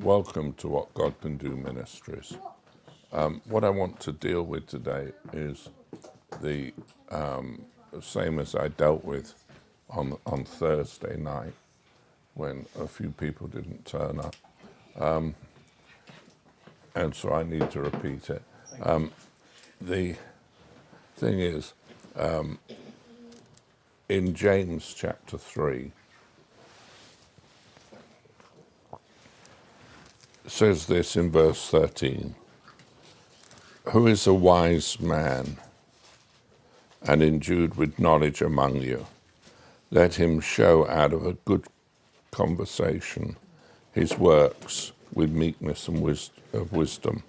Welcome to What God Can Do Ministries. What I want to deal with today is the same as I dealt with on Thursday night when a few people didn't turn up, and so I need to repeat it. The thing is, in James chapter 3, it says this in verse 13, "Who is a wise man and endued with knowledge among you? Let him show out of a good conversation his works with meekness and of wisdom.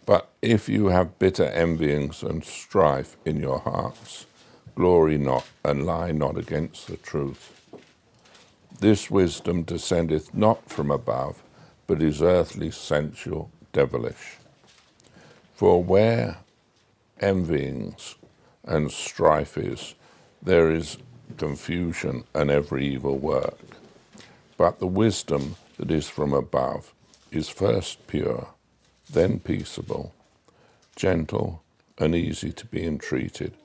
But if you have bitter envyings and strife in your hearts, glory not and lie not against the truth. This wisdom descendeth not from above, but is earthly, sensual, devilish. For where envyings and strife is, there is confusion and every evil work. But the wisdom that is from above is first pure, then peaceable, gentle and easy to be entreated,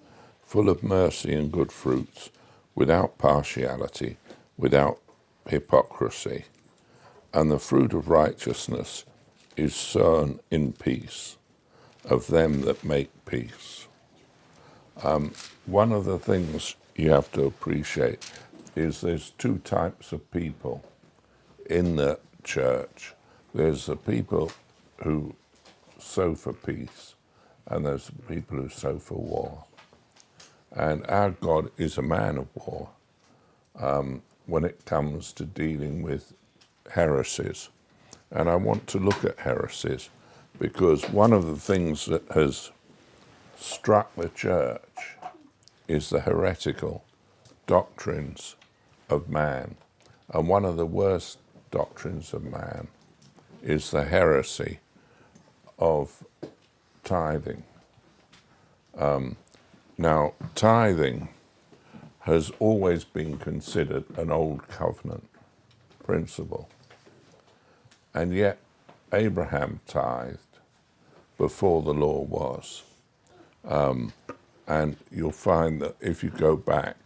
full of mercy and good fruits, without partiality, without hypocrisy. And the fruit of righteousness is sown in peace, of them that make peace." One of the things you have to appreciate is there's two types of people in the church. There's the people who sow for peace, and there's the people who sow for war. And our God is a man of war when it comes to dealing with heresies. And I want to look at heresies because one of the things that has struck the church is the heretical doctrines of man. And one of the worst doctrines of man is the heresy of tithing. Now, tithing has always been considered an old covenant principle. And yet, Abraham tithed before the law was. And you'll find that if you go back,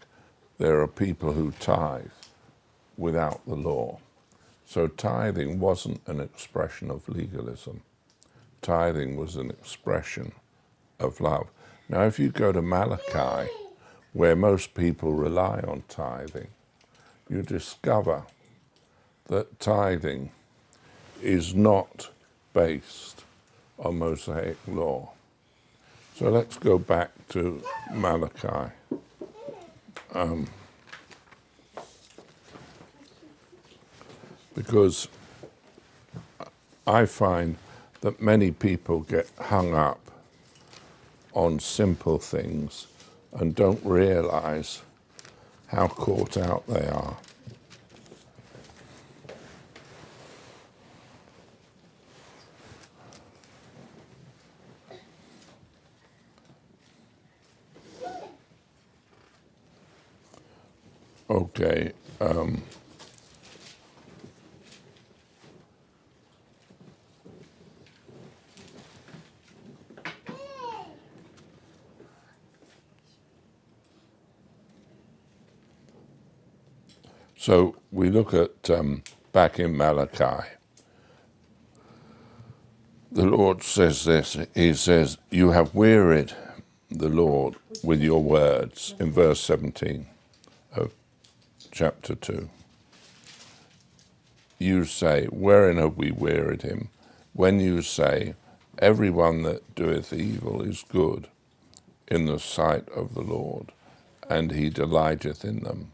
there are people who tithe without the law. So tithing wasn't an expression of legalism. Tithing was an expression of love. Now, if you go to Malachi, where most people rely on tithing, you discover that tithing is not based on Mosaic law. So let's go back to Malachi. Because I find that many people get hung up on simple things and don't realize how caught out they are. Okay. So we look at back in Malachi. The Lord says this. He says, "You have wearied the Lord with your words," in verse 17 of chapter 2. You say, "Wherein have we wearied him?" When you say, "Everyone that doeth evil is good in the sight of the Lord, and he delighteth in them."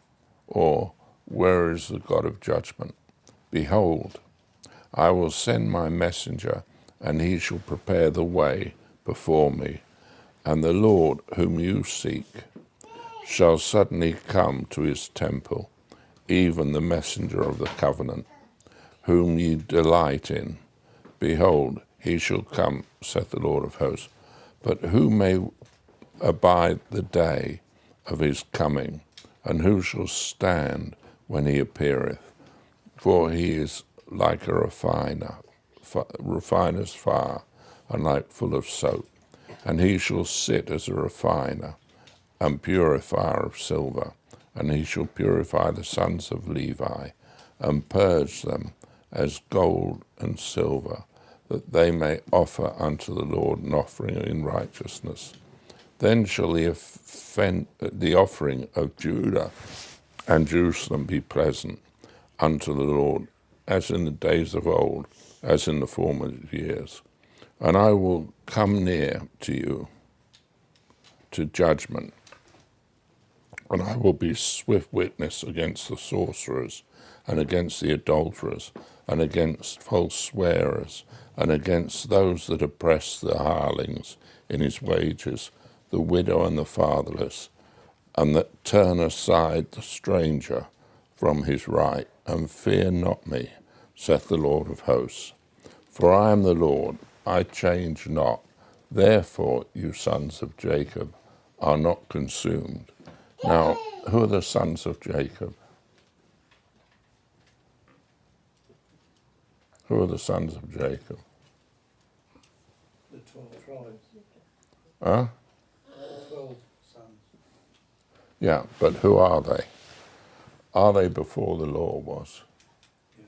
Or, "Where is the God of judgment? Behold, I will send my messenger, and he shall prepare the way before me. And the Lord whom you seek shall suddenly come to his temple, even the messenger of the covenant, whom ye delight in. Behold, he shall come, saith the Lord of hosts. But who may abide the day of his coming? And who shall stand when he appeareth? For he is like a refiner's fire, and like full of soap. And he shall sit as a refiner and purifier of silver, and he shall purify the sons of Levi, and purge them as gold and silver, that they may offer unto the Lord an offering in righteousness. Then shall the offering of Judah and Jerusalem be pleasant unto the Lord, as in the days of old, as in the former years. And I will come near to you to judgment, and I will be swift witness against the sorcerers, and against the adulterers, and against false swearers, and against those that oppress the hirelings in his wages, the widow and the fatherless, and that turn aside the stranger from his right, and fear not me, saith the Lord of hosts. For I am the Lord, I change not. Therefore, you sons of Jacob are not consumed. Now, who are the sons of Jacob? Who are the sons of Jacob? The 12 tribes. Huh? The 12 sons. Yeah, but who are they? Are they before the law was? Yeah.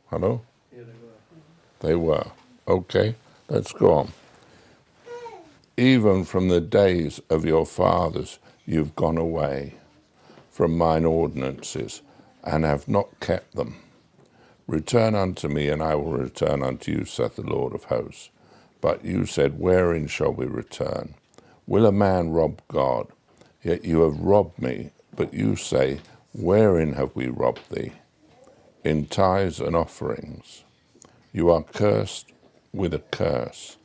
Hello? Yeah, they were. They were. Okay, let's go on. Even from the days of your fathers you've gone away from mine ordinances, and have not kept them. Return unto me, and I will return unto you, saith the Lord of hosts. But you said, wherein shall we return? Will a man rob God? Yet you have robbed me. But you say, wherein have we robbed thee? In tithes and offerings. You are cursed with a curse,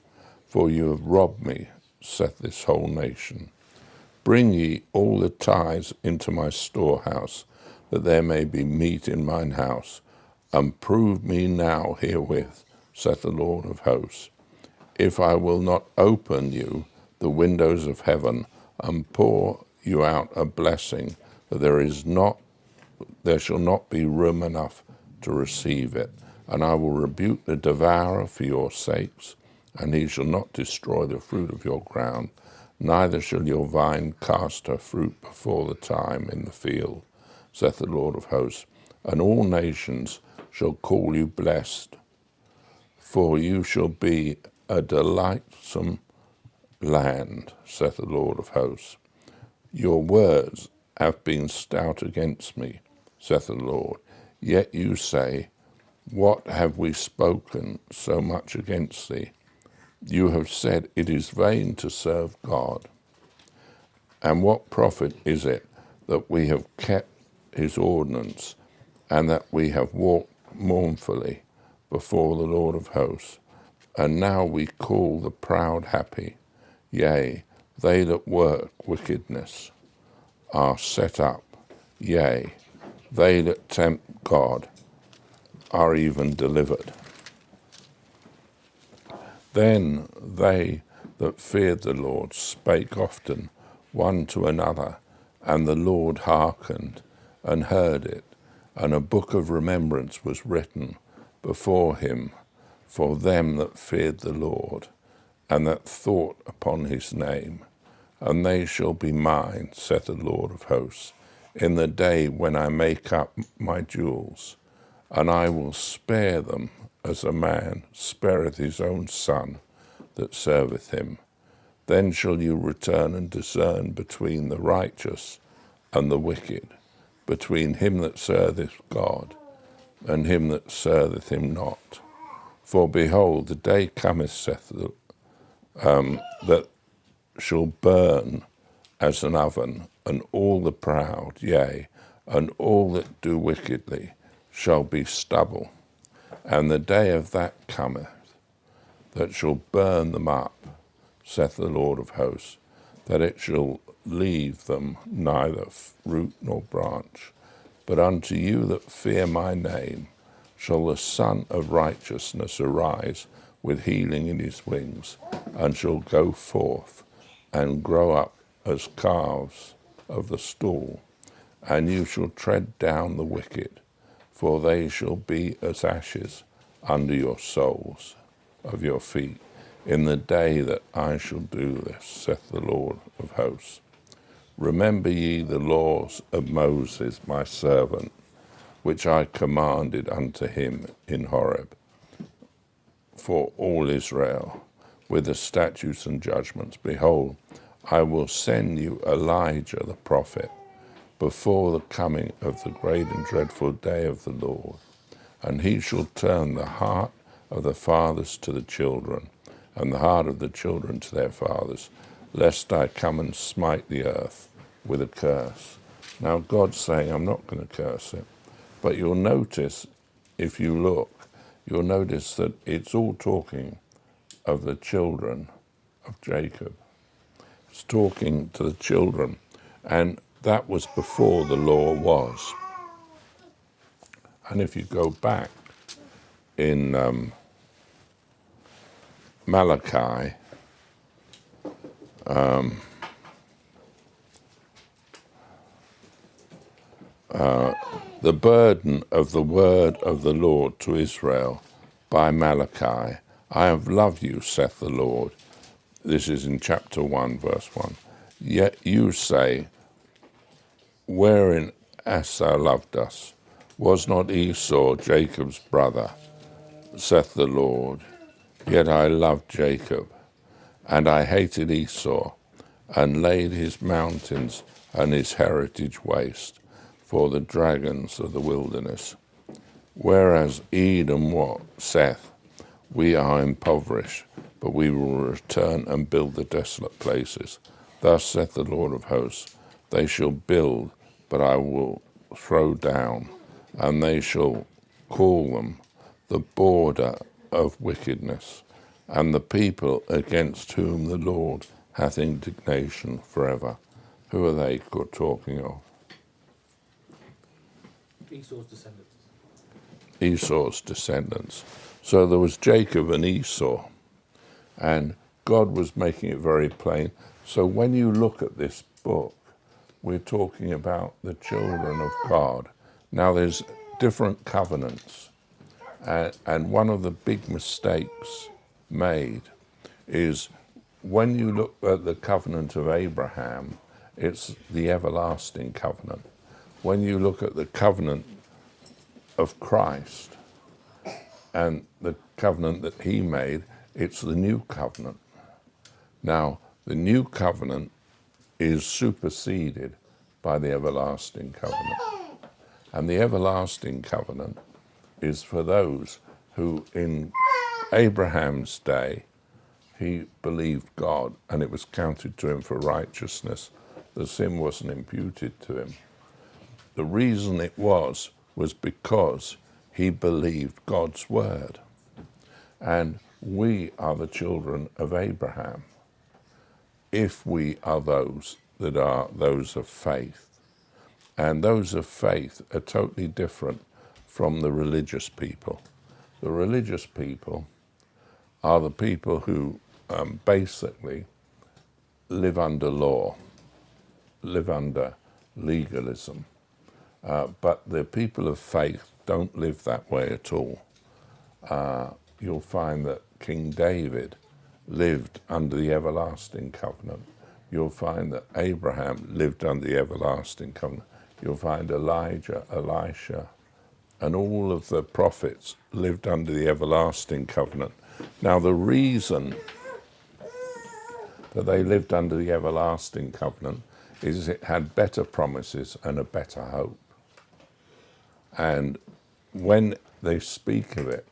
for you have robbed me, saith this whole nation. Bring ye all the tithes into my storehouse, that there may be meat in mine house, and prove me now herewith, saith the Lord of hosts, if I will not open you the windows of heaven, and pour you out a blessing, that there shall not be room enough to receive it. And I will rebuke the devourer for your sakes, and he shall not destroy the fruit of your ground, neither shall your vine cast her fruit before the time in the field, saith the Lord of hosts. And all nations shall call you blessed, for you shall be a delightsome land, saith the Lord of hosts. Your words have been stout against me, saith the Lord. Yet you say, what have we spoken so much against thee? You have said, it is vain to serve God. And what profit is it that we have kept his ordinance, and that we have walked mournfully before the Lord of hosts? And now we call the proud happy, yea, they that work wickedness are set up, yea, they that tempt God are even delivered. Then they that feared the Lord spake often one to another, and the Lord hearkened and heard it, and a book of remembrance was written before him for them that feared the Lord, and that thought upon his name. And they shall be mine, saith the Lord of hosts, in the day when I make up my jewels, and I will spare them as a man spareth his own son that serveth him. Then shall you return and discern between the righteous and the wicked, between him that serveth God and him that serveth him not. For behold, the day cometh, saith that shall burn as an oven, and all the proud, yea, and all that do wickedly, shall be stubble. And the day of that cometh, that shall burn them up, saith the Lord of hosts, that it shall leave them neither root nor branch. But unto you that fear my name shall the Son of Righteousness arise with healing in his wings, and shall go forth and grow up as calves of the stall. And you shall tread down the wicked, for they shall be as ashes under your soles of your feet in the day that I shall do this, saith the Lord of hosts. Remember ye the laws of Moses my servant, which I commanded unto him in Horeb, for all Israel, with the statutes and judgments. Behold, I will send you Elijah the prophet before the coming of the great and dreadful day of the Lord. And he shall turn the heart of the fathers to the children, and the heart of the children to their fathers, lest I come and smite the earth with a curse. Now God's saying, I'm not going to curse it. But you'll notice, if you look, you'll notice that it's all talking of the children of Jacob. It's talking to the children. And that was before the law was. And if you go back in Malachi, the burden of the word of the Lord to Israel by Malachi. I have loved you, saith the Lord. This is in chapter 1, verse 1. Yet you say, wherein hast thou loved us? Was not Esau Jacob's brother, saith the Lord? Yet I loved Jacob, and I hated Esau, and laid his mountains and his heritage waste for the dragons of the wilderness. Whereas Edom what saith, we are impoverished, but we will return and build the desolate places. Thus saith the Lord of hosts, they shall build, but I will throw down, and they shall call them the border of wickedness, and the people against whom the Lord hath indignation forever. Who are they talking of? Esau's descendants. Esau's descendants. So there was Jacob and Esau, and God was making it very plain. So when you look at this book, we're talking about the children of God. Now there's different covenants, and one of the big mistakes made is when you look at the covenant of Abraham, it's the everlasting covenant. When you look at the covenant of Christ and the covenant that he made, it's the new covenant. Now, the new covenant is superseded by the everlasting covenant. And the everlasting covenant is for those who in Abraham's day, he believed God and it was counted to him for righteousness. The sin wasn't imputed to him. The reason it was because he believed God's word. And we are the children of Abraham, if we are those that are those of faith. And those of faith are totally different from the religious people. The religious people are the people who basically live under law, live under legalism. But the people of faith don't live that way at all. You'll find that King David lived under the everlasting covenant. You'll find that Abraham lived under the everlasting covenant. You'll find Elijah, Elisha, and all of the prophets lived under the everlasting covenant. Now, the reason that they lived under the everlasting covenant is it had better promises and a better hope. And when they speak of it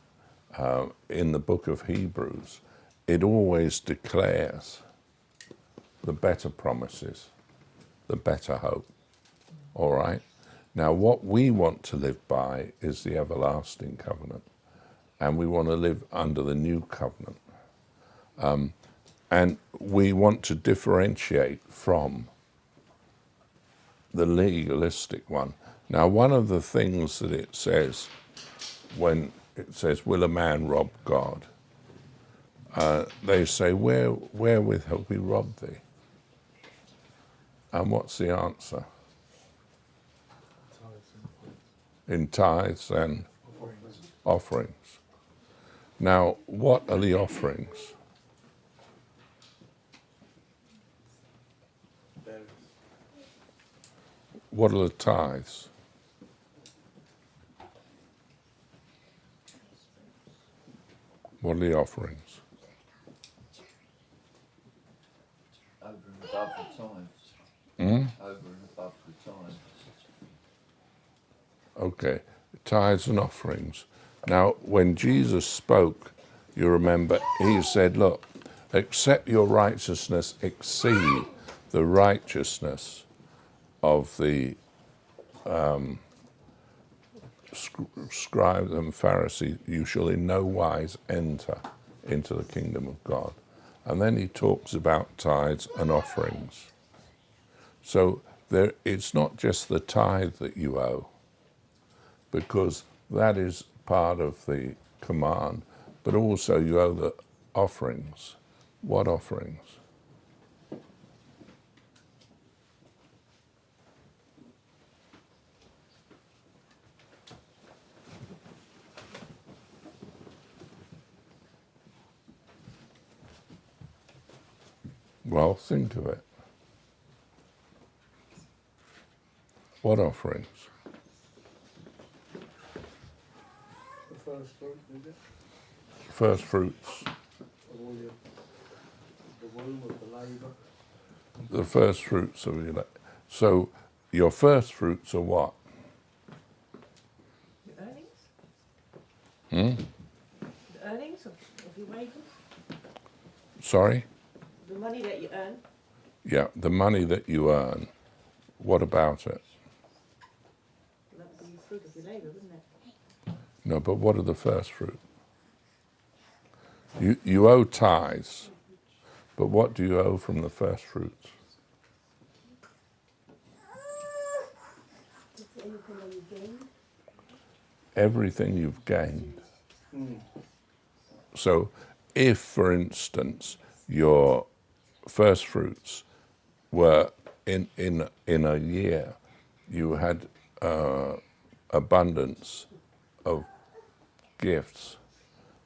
in the book of Hebrews, it always declares the better promises, the better hope. All right? Now, what we want to live by is the everlasting covenant, and we want to live under the new covenant. And we want to differentiate from the legalistic one. Now, one of the things that it says when it says, will a man rob God? They say, wherewith have we robbed thee? And what's the answer? Tithes and fruits. in tithes and offerings. offerings. Now, what are the offerings? Berries. What are the tithes? What are the offerings? Over and above the tithes. Hmm? Over and above the tithes. Okay, tithes and offerings. Now, when Jesus spoke, you remember, he said, look, except your righteousness exceed the righteousness of the scribes and Pharisees, you shall in no wise enter into the kingdom of God. And then he talks about tithes and offerings. So it's not just the tithe that you owe, because that is part of the command, but also you owe the offerings. What offerings? Well, think of it. What offerings? The first fruit, is it? First fruits. Of all your, the womb of the labour. The first fruits of your. So your first fruits are what? Your earnings? Hmm? The earnings of your wages? Sorry? The money that you earn? Yeah, the money that you earn. What about it? That would be the fruit of your labour, wouldn't it? No, but what are the first fruit? You owe tithes, but what do you owe from the first fruits? Is there anything that you gain? Everything you've gained. Mm. So if, for instance, your first fruits were in a year, you had abundance of gifts,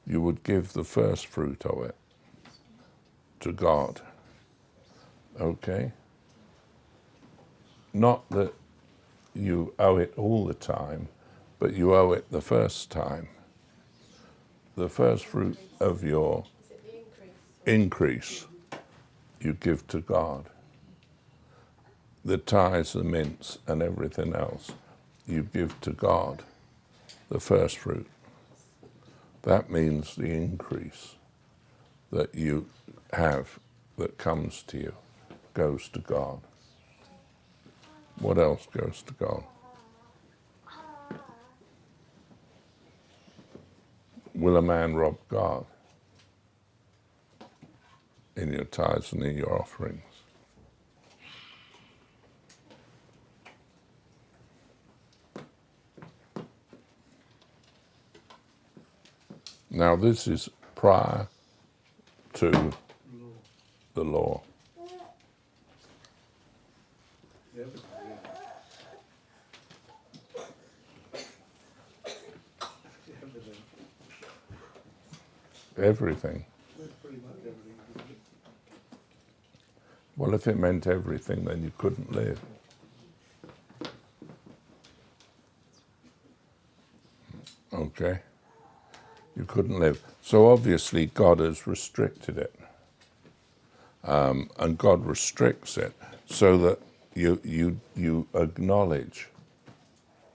you would give the first fruit of it to God. Okay? Not that you owe it all the time, but you owe it the first time. The first fruit of your increase you give to God. The tithes, the mints, and everything else you give to God, the first fruit. That means the increase that you have that comes to you goes to God. What else goes to God? Will a man rob God in your tithes and in your offerings? Now this is prior to Law. the law. Everything, yeah. Everything. Everything. That's pretty much everything, isn't it? Well, if it meant everything, then you couldn't live. Okay? You couldn't live. So obviously God has restricted it. And God restricts it so that you acknowledge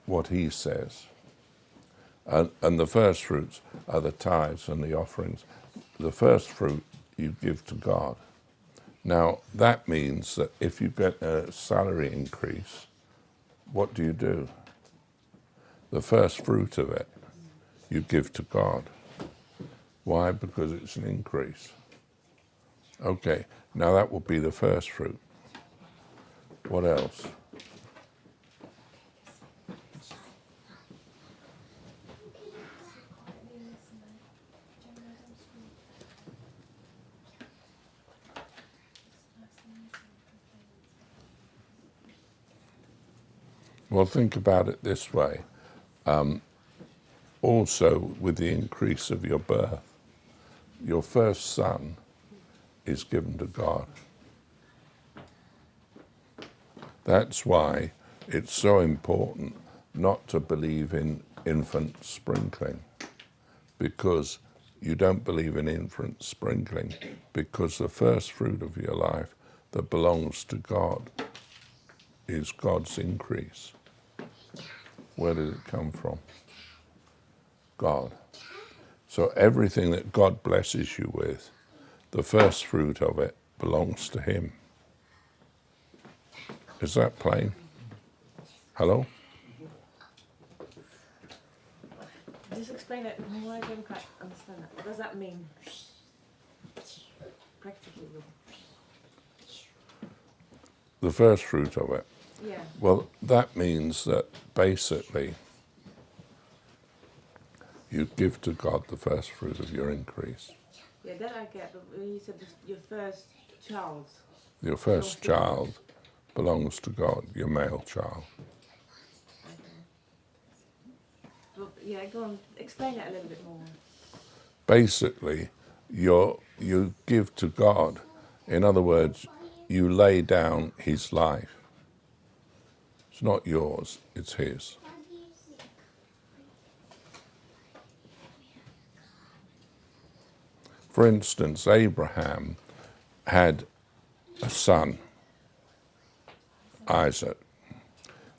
what he says. And the first fruits are the tithes and the offerings. The first fruit you give to God. Now, that means that if you get a salary increase, what do? The first fruit of it you give to God. Why? Because it's an increase. Okay, now that would be the first fruit. What else? Well, think about it this way. Also, with the increase of your birth, your first son is given to God. That's why it's so important not to believe in infant sprinkling, because you don't believe in infant sprinkling, because the first fruit of your life that belongs to God is God's increase. Where did it come from? God. So everything that God blesses you with, the first fruit of it belongs to Him. Is that plain? Hello? Just explain it more. I don't quite understand that. What does that mean? Practically. The first fruit of it. Yeah. Well, that means that basically you give to God the first fruit of your increase. Yeah, that I get. But when you said your first child. Your first child belongs to God, your male child. Okay. But yeah, go on. Explain it a little bit more. Basically, you give to God. In other words, you lay down His life. It's not yours, it's His. For instance, Abraham had a son, Isaac.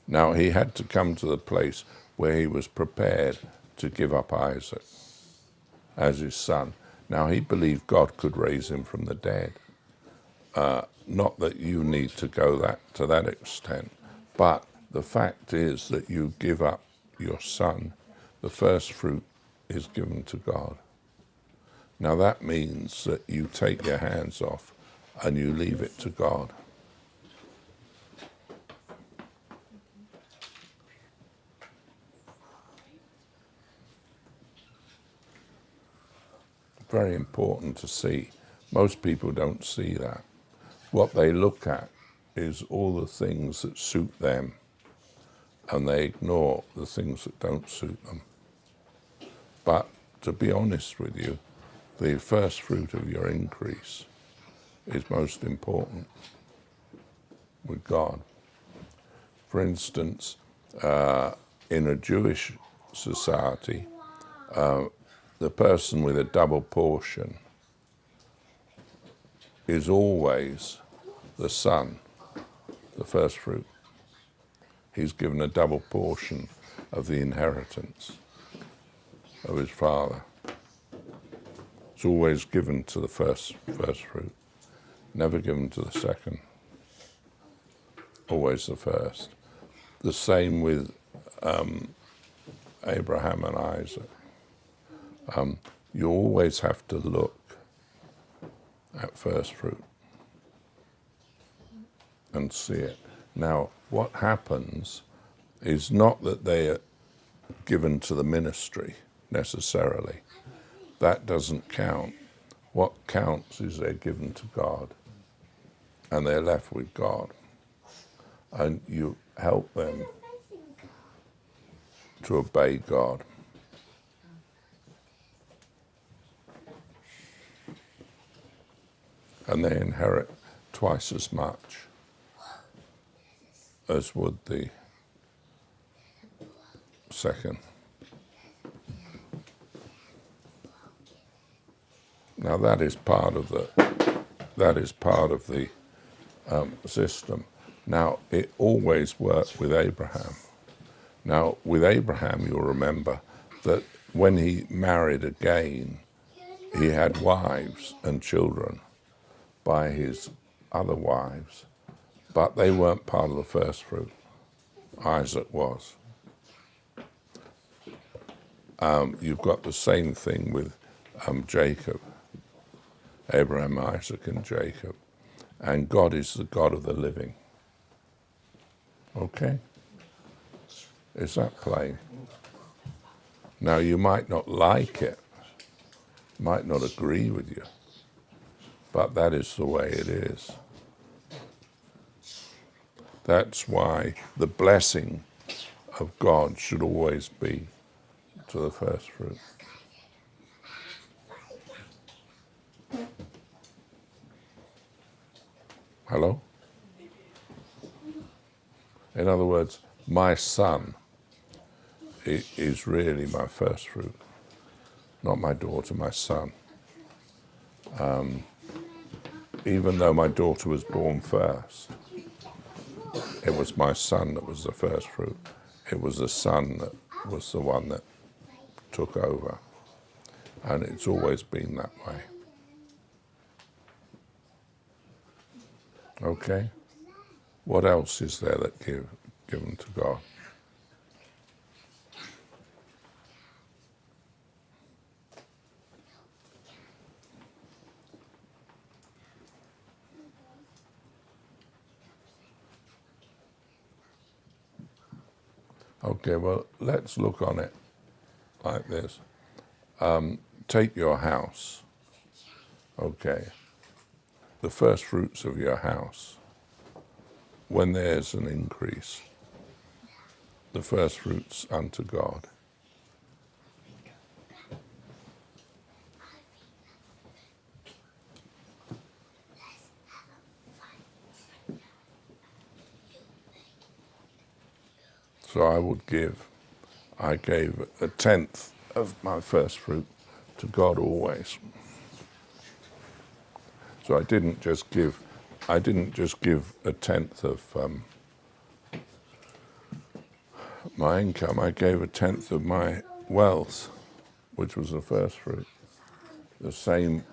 Now, he had to come to the place where he was prepared to give up Isaac as his son. Now, he believed God could raise him from the dead. Not that you need to go to that extent, but the fact is that you give up your son. The first fruit is given to God. Now, that means that you take your hands off and you leave it to God. Very important to see. Most people don't see that. What they look at is all the things that suit them, and they ignore the things that don't suit them. But to be honest with you, the first fruit of your increase is most important with God. For instance, in a Jewish society, the person with a double portion is always the son, the first fruit. He's given a double portion of the inheritance of his father. It's always given to the first fruit, never given to the second. Always the first. The same with Abraham and Isaac. You always have to look at first fruit and see it. Now, what happens is not that they are given to the ministry necessarily. That doesn't count. What counts is they're given to God and they're left with God. And you help them to obey God. And they inherit twice as much as would the second. Now that is part of the system. Now it always worked with Abraham. Now with Abraham, you'll remember that when he married again, he had wives and children by his other wives, but they weren't part of the first fruit. Isaac was. You've got the same thing with Jacob, Abraham, Isaac, and Jacob. And God is the God of the living. Okay? Is that plain? Now, you might not like it, might not agree with you, but that is the way it is. That's why the blessing of God should always be to the first fruit. Hello? In other words, my son is really my first fruit, not my daughter, my son. Even though my daughter was born first, it was my son that was the first fruit. It was the son that was the one that took over. And it's always been that way. Okay? What else is there that given to God? Okay, well, let's look on it like this. Take your house. Okay. The first fruits of your house, when there's an increase, the first fruits unto God. So I gave a tenth of my first fruit to God always. So I didn't just give a tenth of my income. I gave a tenth of my wealth, which was the first fruit. The same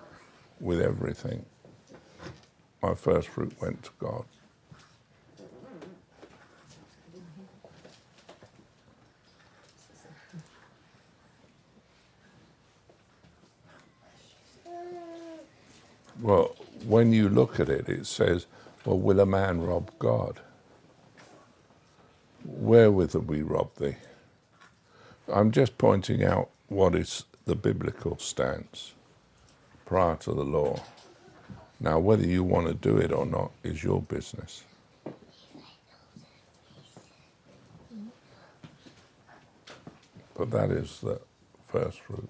with everything. My first fruit went to God. Well, when you look at it, it says, well, will a man rob God? Wherewith have we robbed thee? I'm just pointing out what is the biblical stance prior to the law. Now, whether you want to do it or not is your business. But that is the first fruit.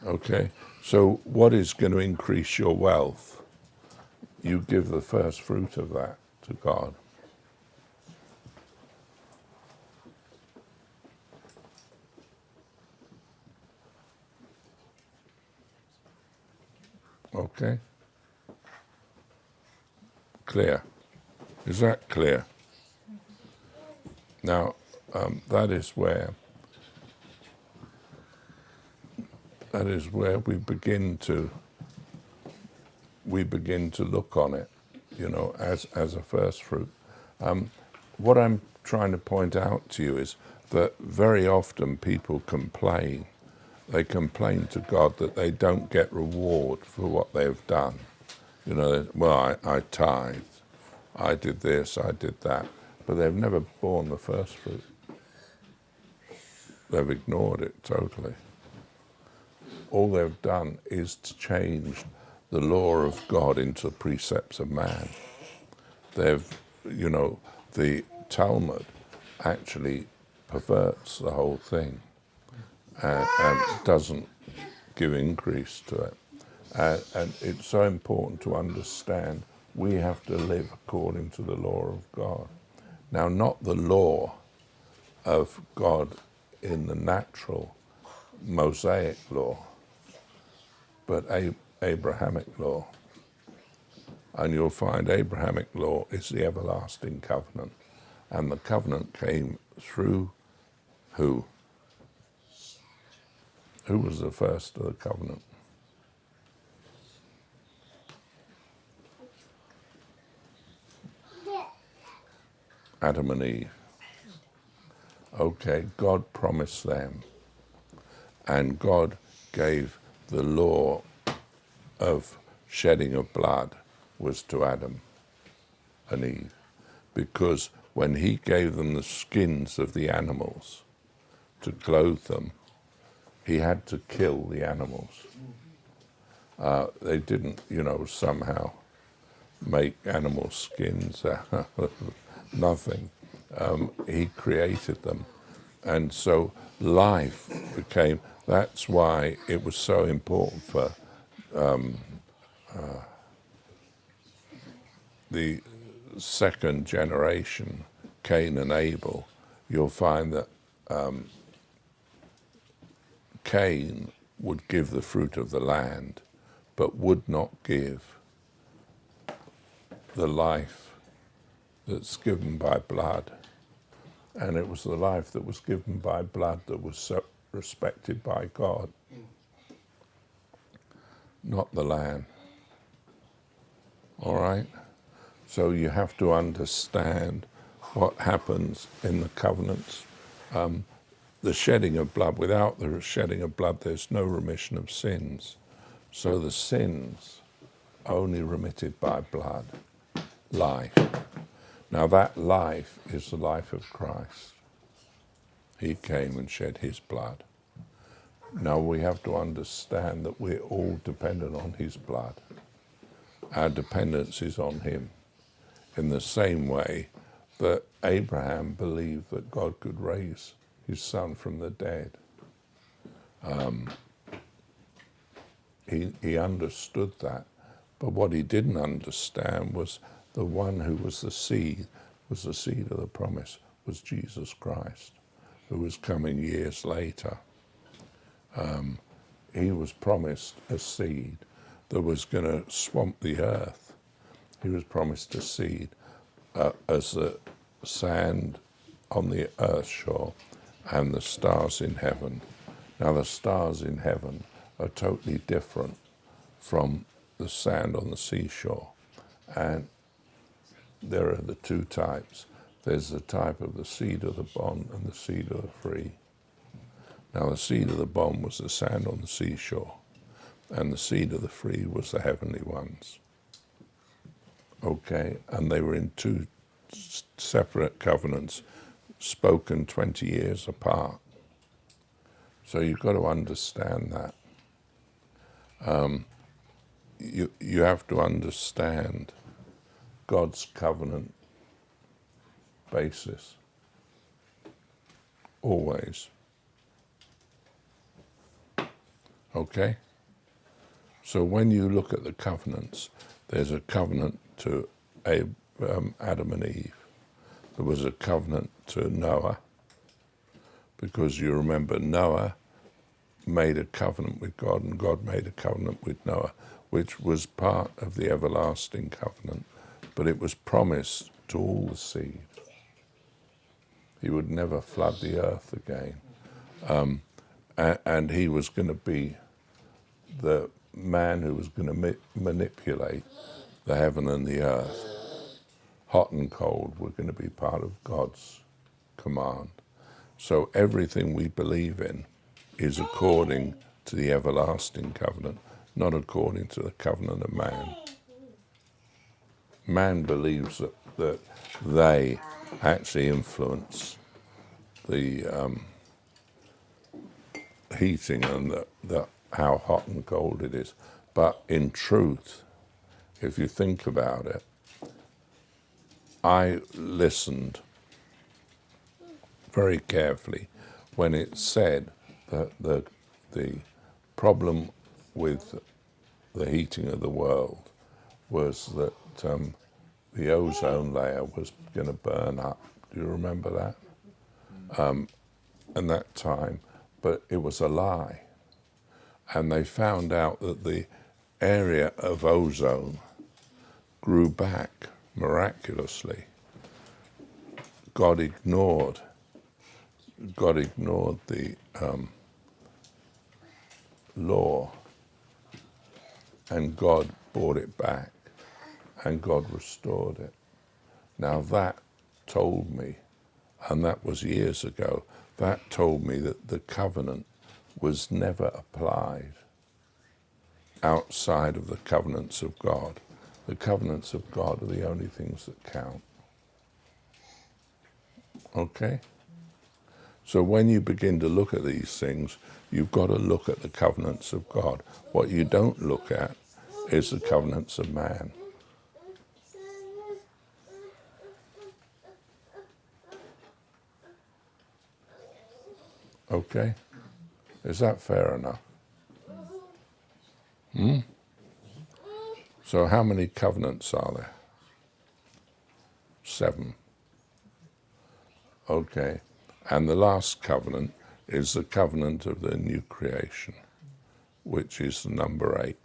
Okay, so what is going to increase your wealth? You give the first fruit of that to God. Okay? Clear? Is that clear? Now, that is where we begin to look on it, as a first fruit. What I'm trying to point out to you is that very often people complain. They complain to God that they don't get reward for what they've done. Well, I tithed, I did this, I did that, but they've never borne the first fruit. They've ignored it totally. All they've done is to change the law of God into precepts of man. The Talmud actually perverts the whole thing and doesn't give increase to it. And it's so important to understand we have to live according to the law of God. Now, not the law of God in the natural Mosaic law, but Abrahamic law. And you'll find Abrahamic law is the everlasting covenant. And the covenant came through who? Who was the first of the covenant? Adam and Eve. Okay, God promised them. And God gave the law of shedding of blood was to Adam and Eve. Because when he gave them the skins of the animals to clothe them, he had to kill the animals. They didn't, somehow make animal skins out of nothing. He created them. And so life became, that's why it was so important for the second generation, Cain and Abel. You'll find that Cain would give the fruit of the land, but would not give the life that's given by blood. And it was the life that was given by blood that was so respected by God, not the land. All right? So you have to understand what happens in the covenants. The shedding of blood, without the shedding of blood, there's no remission of sins. So the sins only remitted by blood, life. Now that life is the life of Christ. He came and shed his blood. Now we have to understand that we're all dependent on his blood. Our dependence is on him. In the same way that Abraham believed that God could raise his son from the dead. He understood that. But what he didn't understand was the one who was the seed of the promise, was Jesus Christ, who was coming years later. He was promised a seed that was going to swamp the earth. He was promised a seed as the sand on the earth shore and the stars in heaven. Now the stars in heaven are totally different from the sand on the seashore. And there are the two types. There's the type of the seed of the bond and the seed of the free. Now the seed of the bond was the sand on the seashore, and the seed of the free was the heavenly ones. Okay, and they were in two separate covenants, spoken 20 years apart. So you've got to understand that. You have to understand God's covenant basis, always. Okay? So when you look at the covenants, there's a covenant to Adam and Eve. There was a covenant to Noah, because you remember Noah made a covenant with God, and God made a covenant with Noah, which was part of the everlasting covenant, but it was promised to all the seed. He would never flood the earth again. And he was going to be the man who was going to manipulate the heaven and the earth. Hot and cold were going to be part of God's command. So everything we believe in is according to the everlasting covenant, not according to the covenant of man. Man believes that they actually influence the heating and how hot and cold it is. But in truth, if you think about it, I listened very carefully when it said that the problem with the heating of the world was that the ozone layer was going to burn up. Do you remember that? And that time, but it was a lie. And they found out that the area of ozone grew back miraculously. God ignored the law, and God brought it back, and God restored it. Now that told me, and that was years ago, that told me that the covenant was never applied outside of the covenants of God. The covenants of God are the only things that count. Okay? So when you begin to look at these things, you've got to look at the covenants of God. What you don't look at is the covenants of man. Okay? Is that fair enough? So how many covenants are there? 7. Okay. And the last covenant is the covenant of the new creation, which is number 8.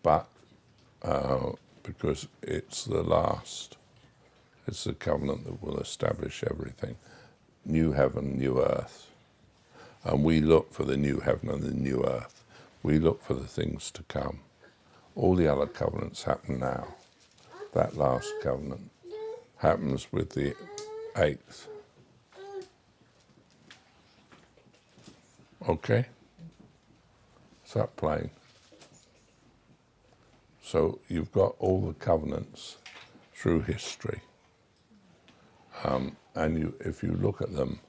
But because it's the last, it's the covenant that will establish everything. New heaven, new earth. And we look for the new heaven and the new earth. We look for the things to come. All the other covenants happen now. That last covenant happens with the 8th. Okay? Is that plain? So you've got all the covenants through history. And if you look at them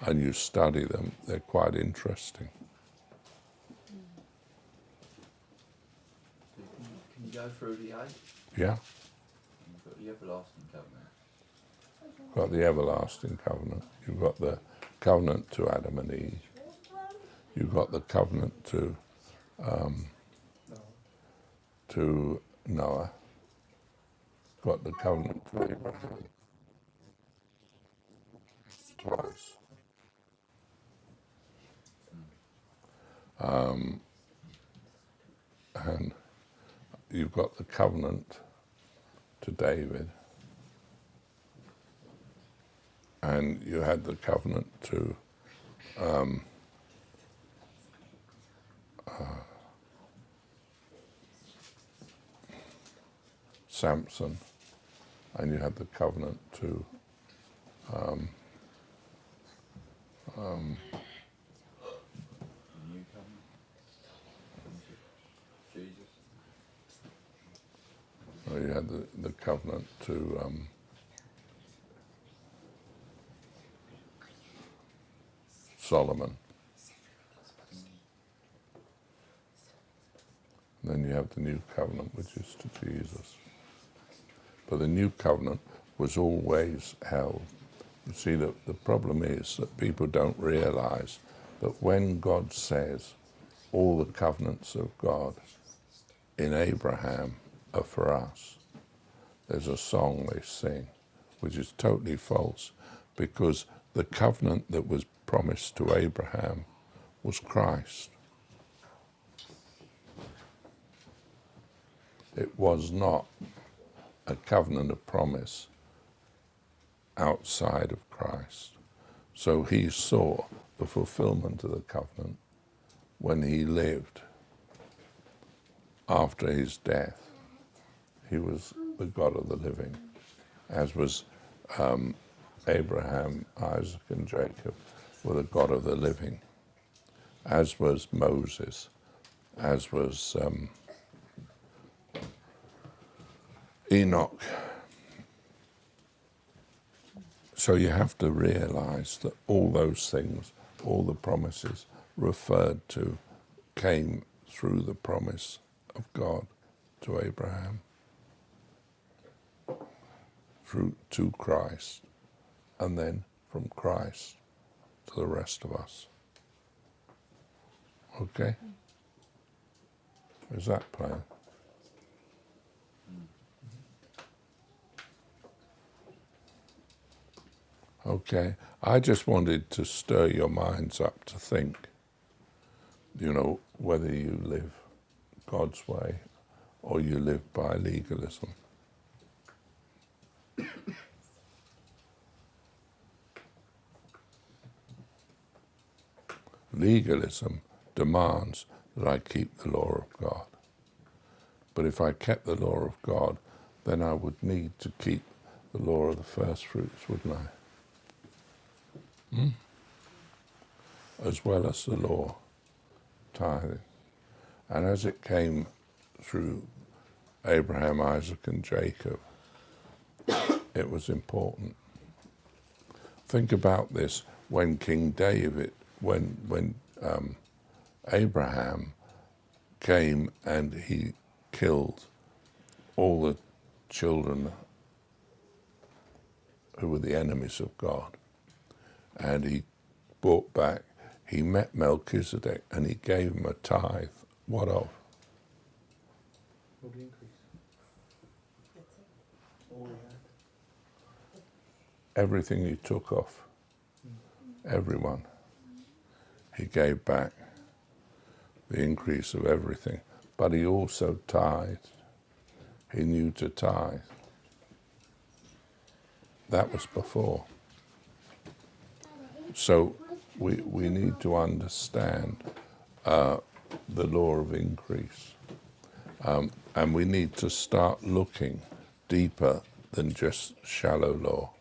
and you study them, they're quite interesting. Can you go through the 8? Yeah? You've got the everlasting covenant. You've got the everlasting covenant. You've got the covenant to Adam and Eve. You've got the covenant to Noah. Got the covenant to Abraham. Twice. And you've got the covenant to David. And you had the covenant to Samson. And you had the covenant to The new covenant. Jesus. you had the covenant to Solomon. And then you have the new covenant, which is to Jesus. But the new covenant was always held. You see, the problem is that people don't realize that when God says all the covenants of God in Abraham are for us, there's a song they sing, which is totally false, because the covenant that was promised to Abraham was Christ. It was not a covenant of promise outside of Christ. So he saw the fulfillment of the covenant when he lived after his death. He was the God of the living, as was Abraham, Isaac, and Jacob were the God of the living, as was Moses, as was Enoch. So you have to realize that all those things, all the promises referred to, came through the promise of God to Abraham, through to Christ, and then from Christ to the rest of us. Okay? Is that plain? Okay, I just wanted to stir your minds up to think, whether you live God's way or you live by legalism. Legalism demands that I keep the law of God. But if I kept the law of God, then I would need to keep the law of the first fruits, wouldn't I? As well as the law, tithing. And as it came through Abraham, Isaac, and Jacob, it was important. Think about this: when King David, when Abraham came and he killed all the children who were the enemies of God, and he brought back, he met Melchizedek and he gave him a tithe. What of? All the increase. All we had. Everything he took off everyone. He gave back the increase of everything. But he also tithed. He knew to tithe. That was before. So we need to understand the law of increase. And we need to start looking deeper than just shallow law.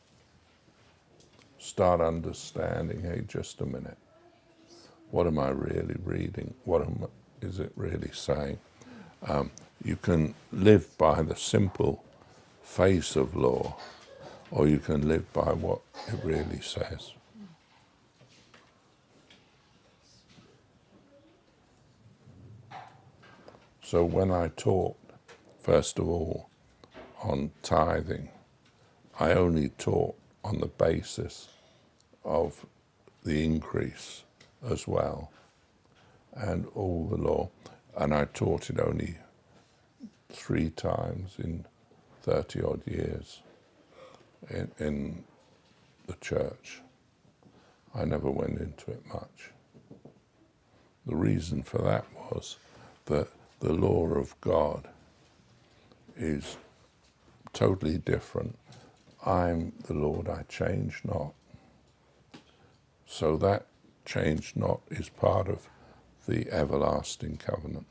Start understanding, hey, just a minute. What am I really reading? Is it really saying? You can live by the simple face of law, or you can live by what it really says. So when I taught, first of all, on tithing, I only taught on the basis of the increase as well, and all the law. And I taught it only 3 times in 30 odd years in the church. I never went into it much. The reason for that was that the law of God is totally different. I'm the Lord, I change not. So that change not is part of the everlasting covenant.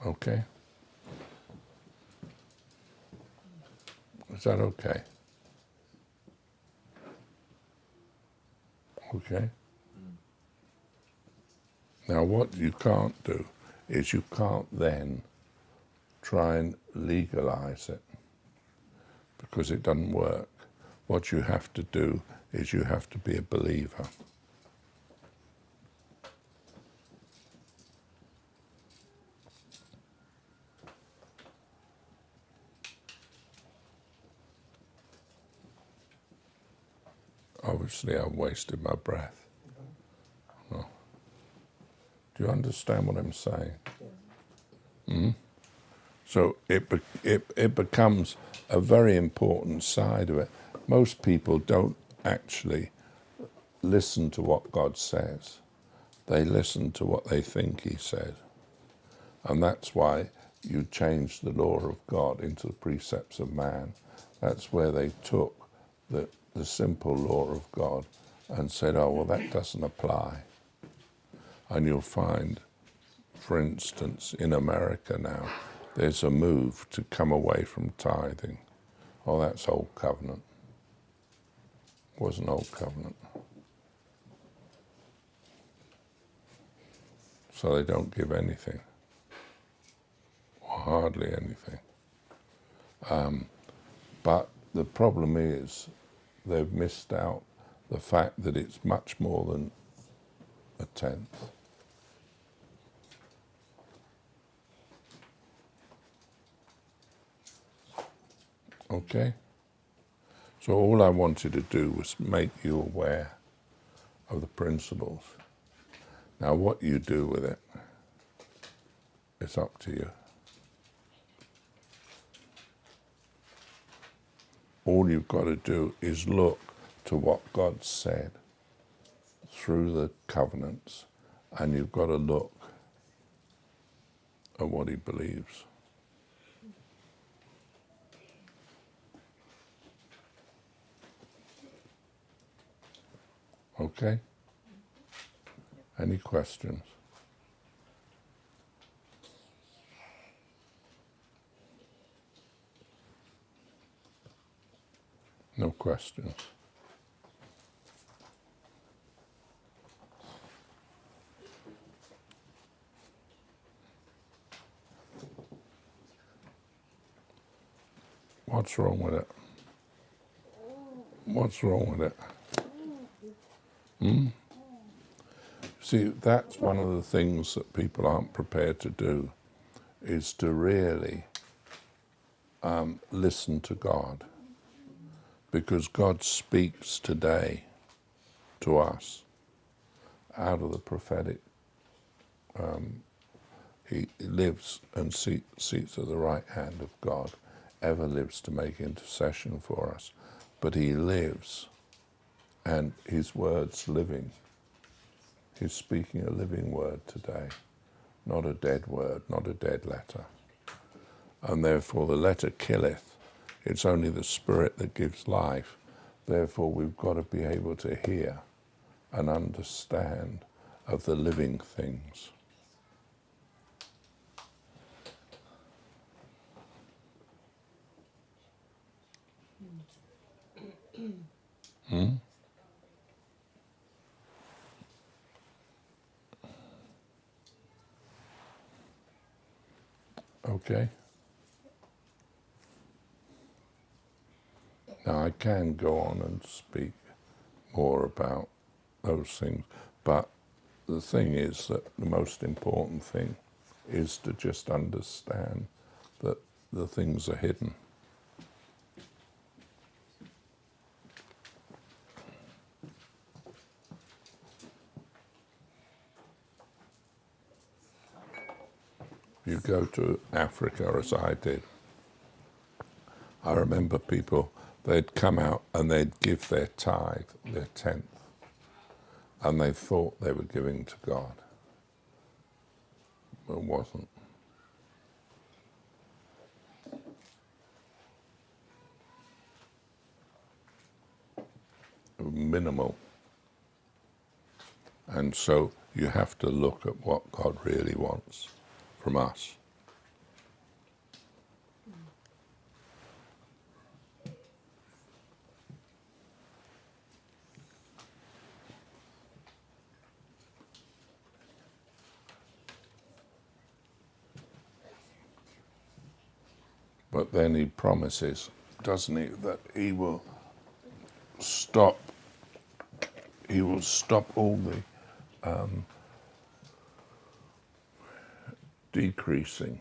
Okay? Is that okay? Okay? Now what you can't do is you can't then try and legalize it, because it doesn't work. What you have to do is you have to be a believer. Obviously, I've wasted my breath. No. Do you understand what I'm saying? So it becomes a very important side of it. Most people don't actually listen to what God says. They listen to what they think he said. And that's why you change the law of God into the precepts of man. That's where they took the simple law of God and said, oh, well, that doesn't apply. And you'll find, for instance, in America now, there's a move to come away from tithing. Oh, that's old covenant. It wasn't old covenant. So they don't give anything, or hardly anything. But the problem is they've missed out the fact that it's much more than a tenth. Okay? So all I wanted to do was make you aware of the principles. Now what you do with it, it's up to you. All you've got to do is look to what God said through the covenants, and you've got to look at what he believes. Okay? Any questions? No questions. What's wrong with it? What's wrong with it? See, that's one of the things that people aren't prepared to do, is to really listen to God, because God speaks today to us out of the prophetic. He lives and seats at the right hand of God, ever lives to make intercession for us. But he lives, and his word's living. He's speaking a living word today, not a dead word, not a dead letter. And therefore the letter killeth. It's only the spirit that gives life. Therefore we've got to be able to hear and understand of the living things. Okay? Now I can go on and speak more about those things, but the thing is that the most important thing is to just understand that the things are hidden. You go to Africa, as I did, I remember people, they'd come out and they'd give their tithe, their tenth, and they thought they were giving to God. It wasn't. It was minimal. And so you have to look at what God really wants from us. But then he promises, doesn't he, that he will stop all the decreasing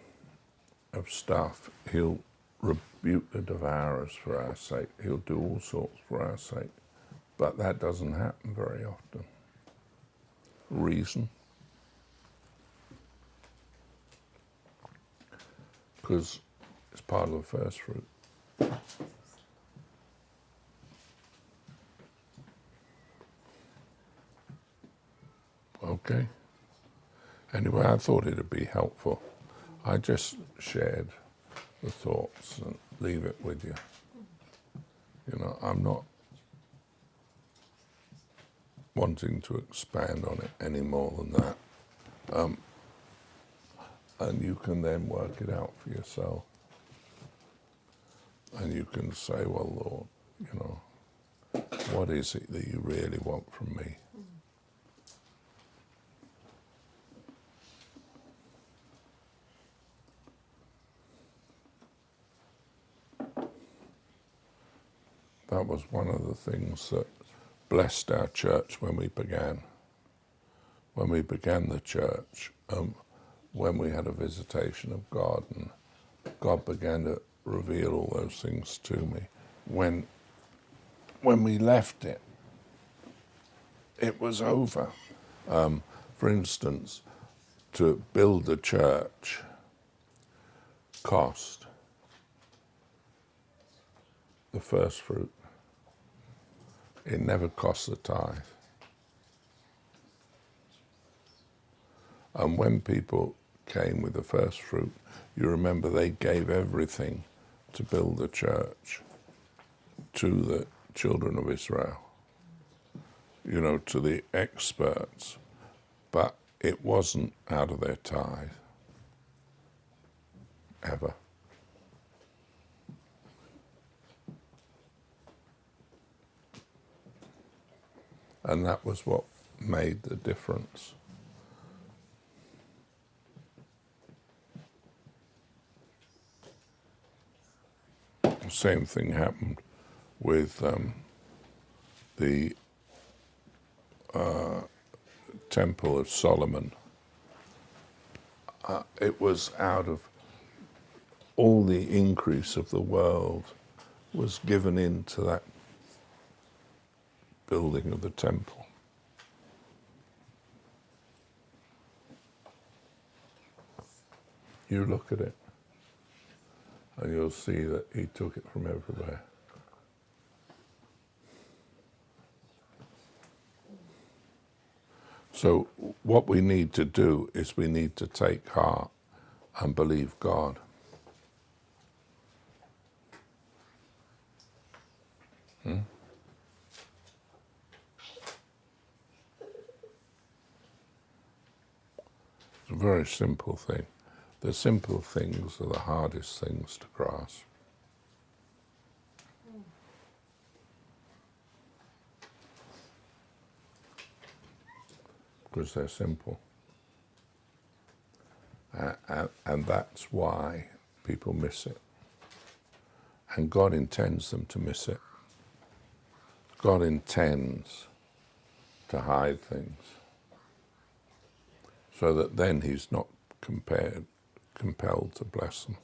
of stuff. He'll rebuke the devourers for our sake. He'll do all sorts for our sake. But that doesn't happen very often. Reason? Because it's part of the first fruit. Okay. Anyway, I thought it'd be helpful. I just shared the thoughts and leave it with you. You know, I'm not wanting to expand on it any more than that. And you can then work it out for yourself. And you can say, well, Lord, you know, what is it that you really want from me? That was one of the things that blessed our church when we began. When we began the church, when we had a visitation of God, and God began to reveal all those things to me. When we left it, it was over. For instance, to build a church cost the first fruit. It never cost the tithe. And when people came with the first fruit, you remember they gave everything to build the church to the children of Israel, you know, to the experts. But it wasn't out of their tithe, ever. And that was what made the difference. The same thing happened with the Temple of Solomon. It was out of all the increase of the world was given into that building of the temple. You look at it and you'll see that he took it from everywhere. So what we need to do is we need to take heart and believe God. It's a very simple thing. The simple things are the hardest things to grasp. Because they're simple. And that's why people miss it. And God intends them to miss it. God intends to hide things so that then he's not compelled to bless them.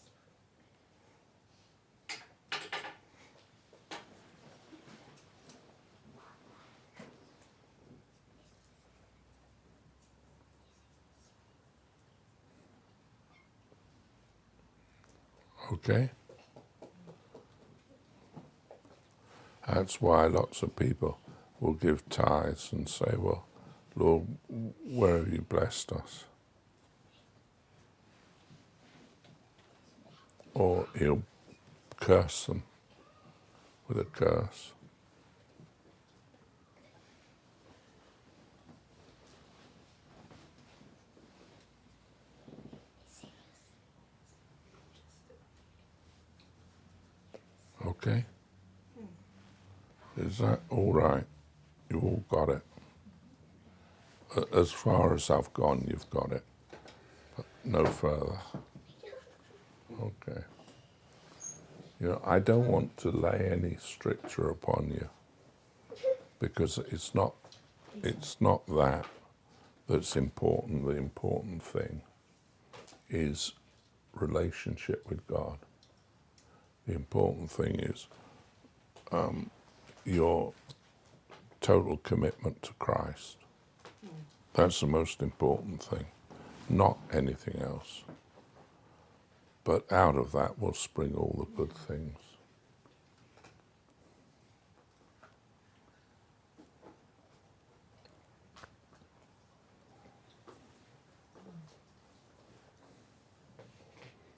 Okay? That's why lots of people will give tithes and say, well, Lord, where have you blessed us? Or he'll curse them with a curse. Okay? Is that all right? You all got it? As far as I've gone, you've got it. But no further. Okay. You know, I don't want to lay any stricture upon you because it's not that that's important. The important thing is relationship with God. The important thing is your total commitment to Christ. That's the most important thing, not anything else. But out of that will spring all the good things.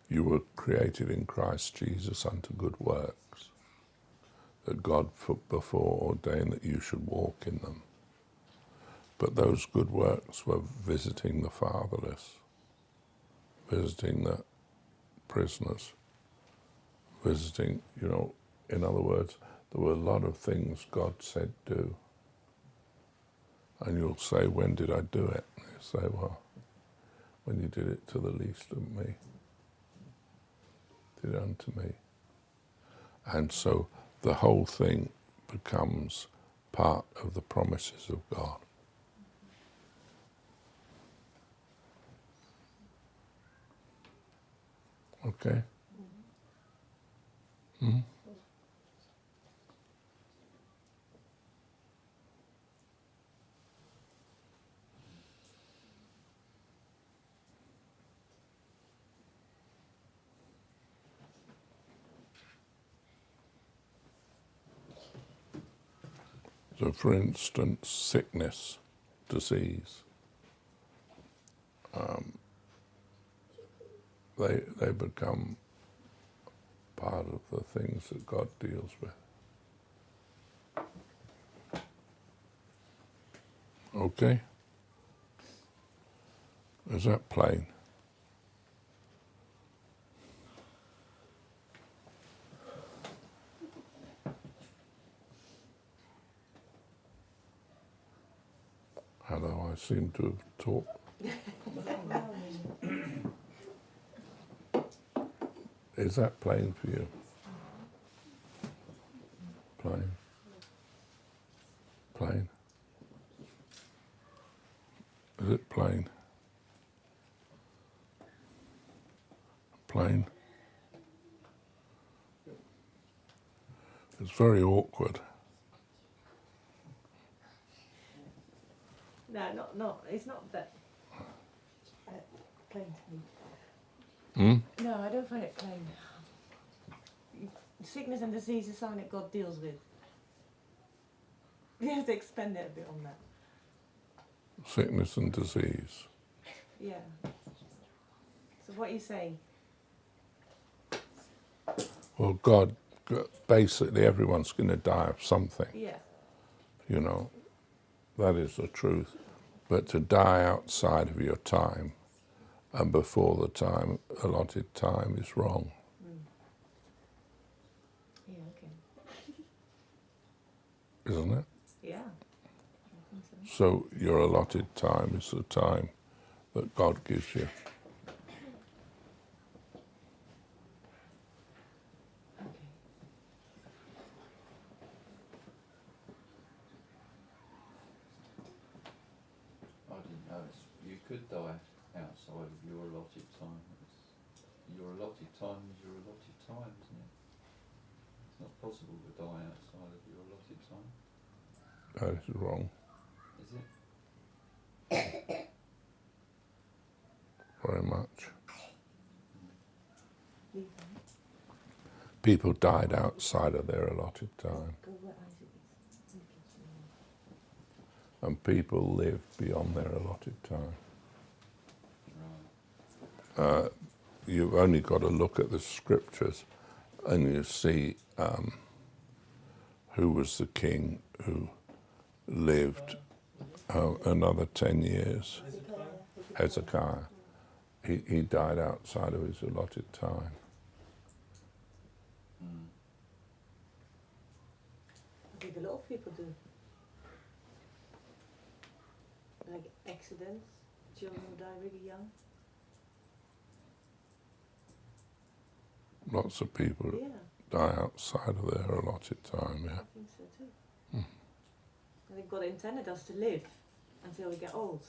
You were created in Christ Jesus unto good works, that God before ordained that you should walk in them. But those good works were visiting the fatherless, visiting the prisoners, visiting, in other words, there were a lot of things God said do. And you'll say, when did I do it? And you say, well, when you did it to the least of me, did it unto me. And so the whole thing becomes part of the promises of God. Okay? Mm-hmm. So for instance, sickness, disease, they become part of the things that God deals with. Okay? Is that plain? Hello, I seem to have talked. Is that plain for you? Plain? Plain? Is it plain? Plain? It's very awkward. No, it's not that plain to me. Hmm? No, I don't find it plain. Sickness and disease is something that God deals with. You have to expand it a bit on that. Sickness and disease. Yeah. So what are you saying? Well, God, basically everyone's going to die of something, Yeah. you know. That is the truth. But to die outside of your time and before the time, allotted time, is wrong. Yeah, okay. Isn't it? Yeah. I think so. So your allotted time is the time that God gives you. Okay. I didn't know you could die outside of your allotted time. Your allotted time is your allotted time, isn't it? It's not possible to die outside of your allotted time, That is wrong. is it? Very much. Leave them. People died outside of their allotted time, Go where Isaac is. and people live beyond their allotted time. Right. You've only got to look at the scriptures and you see who was the king who lived another 10 years. Hezekiah. He died outside of his allotted time. Mm. I think a lot of people do. Like accidents, children die really young. Lots of people Yeah, die outside of their allotted time, I yeah. think so too. I think God intended us to live until we get old.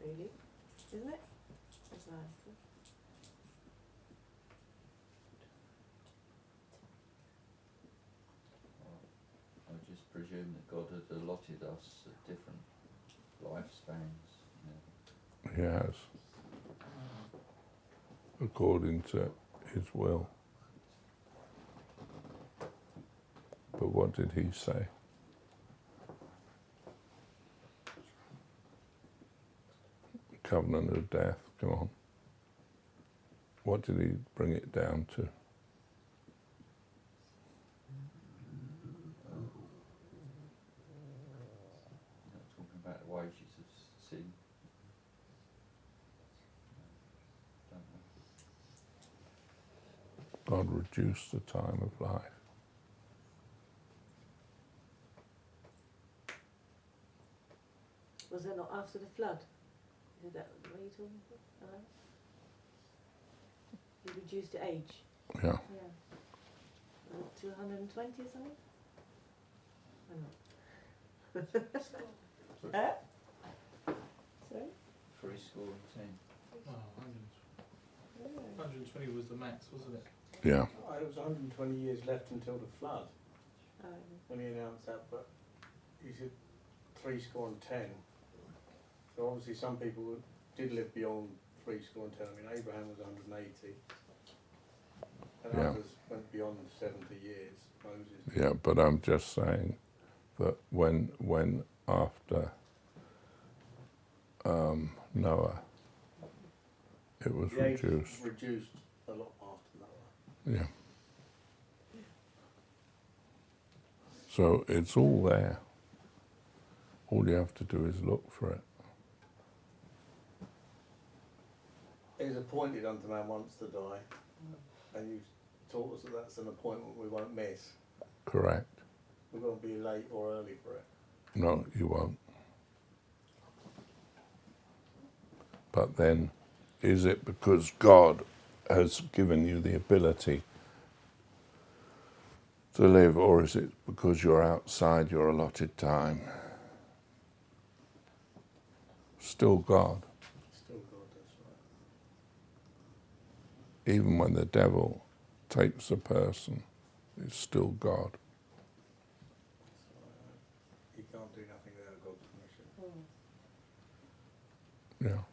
Really? Isn't it? That's right. I just presume that God had allotted us at different lifespans. You know. He has, according to his will. But what did he say? Covenant of death, come on. What did he bring it down to? Not talking about the wages of sin. Don't know. God reduced the time of life. Was that not after the flood? Is that what you're talking about? You reduced the age? Yeah. Yeah. 220 or something? Or not? Huh? Sorry? 10. Oh, 120 was the max, wasn't it? Yeah. Oh, it was 120 years left until the flood Oh, when he announced that, but he said 10. So obviously some people did live beyond 10. I mean, Abraham was 180, and Yeah. others went beyond 70 years. Moses. Yeah, but I'm just saying that when after Noah, it was The age reduced. reduced a lot after Noah. Yeah. So it's all there. All you have to do is look for it. It is appointed unto man once to die, and you've taught us that that's an appointment we won't miss. Correct. We're going to be late or early for it. No, you won't. But then, is it because God has given you the ability to live, or is it because you're outside your allotted time? Still God. Still God, that's right. Even when the devil takes a person is still God. So, you can't do nothing without God's permission. Yeah.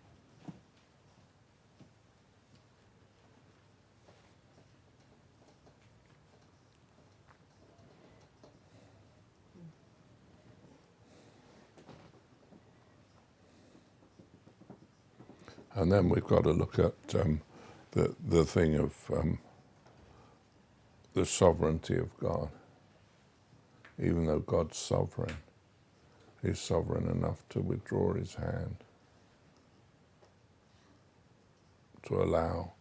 And then we've got to look at the thing of the sovereignty of God. Even though God's sovereign, He's sovereign enough to withdraw His hand, to allow,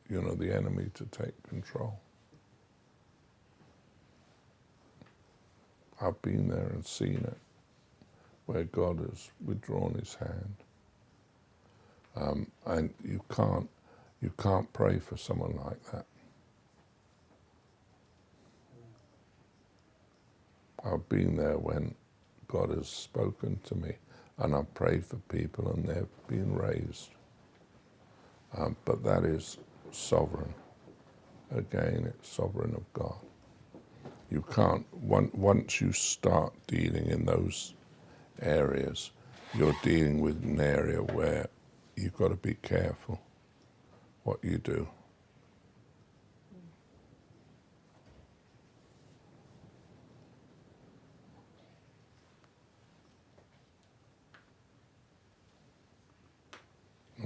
the enemy to take control. I've been there and seen it, where God has withdrawn His hand. And you can't pray for someone like that. I've been there when God has spoken to me, and I've prayed for people and they've been raised. But that is sovereign. Again, it's sovereign of God. You can't, once you start dealing in those areas, you're dealing with an area where you've got to be careful what you do.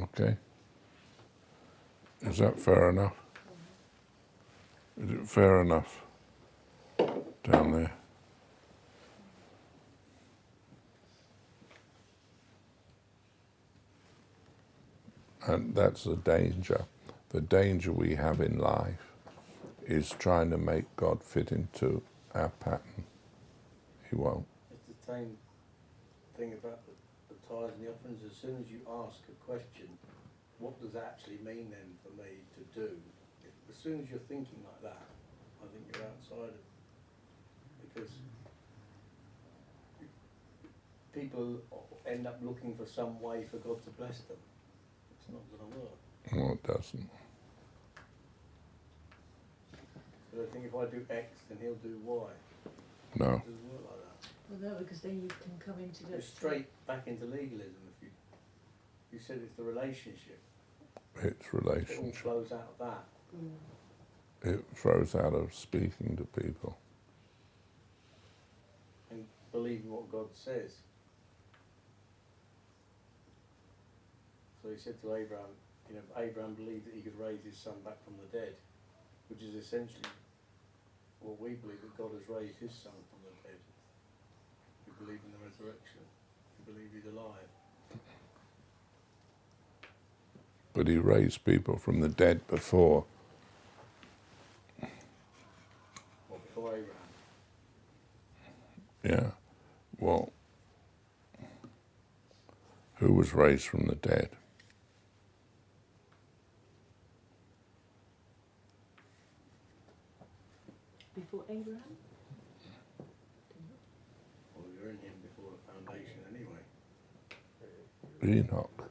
Okay? Is that fair enough? Is it fair enough down there? And that's the danger. The danger we have in life is trying to make God fit into our pattern. He won't. It's the same thing about the tithes and the offerings. As soon as you ask a question, what does that actually mean then for me to do? As soon as you're thinking like that, I think you're outside of, because people end up looking for some way for God to bless them. It's not going to work. No, it doesn't. So they think if I do X, then He'll do Y. No. It doesn't work like that. Well, no, because then you can come into the... It's straight back into legalism. If you said it's the relationship, It's it all relationship. flows out of that. It flows out of speaking to people. And believing what God says. So He said to Abraham, Abraham believed that he could raise his son back from the dead, which is essentially what we believe, that God has raised His son from the dead. We believe in the resurrection. We believe He's alive. But He raised people from the dead before. Or before Abraham. Yeah. Well, who was raised from the dead? Before Abraham? Well, you're in Him before the foundation anyway. Enoch.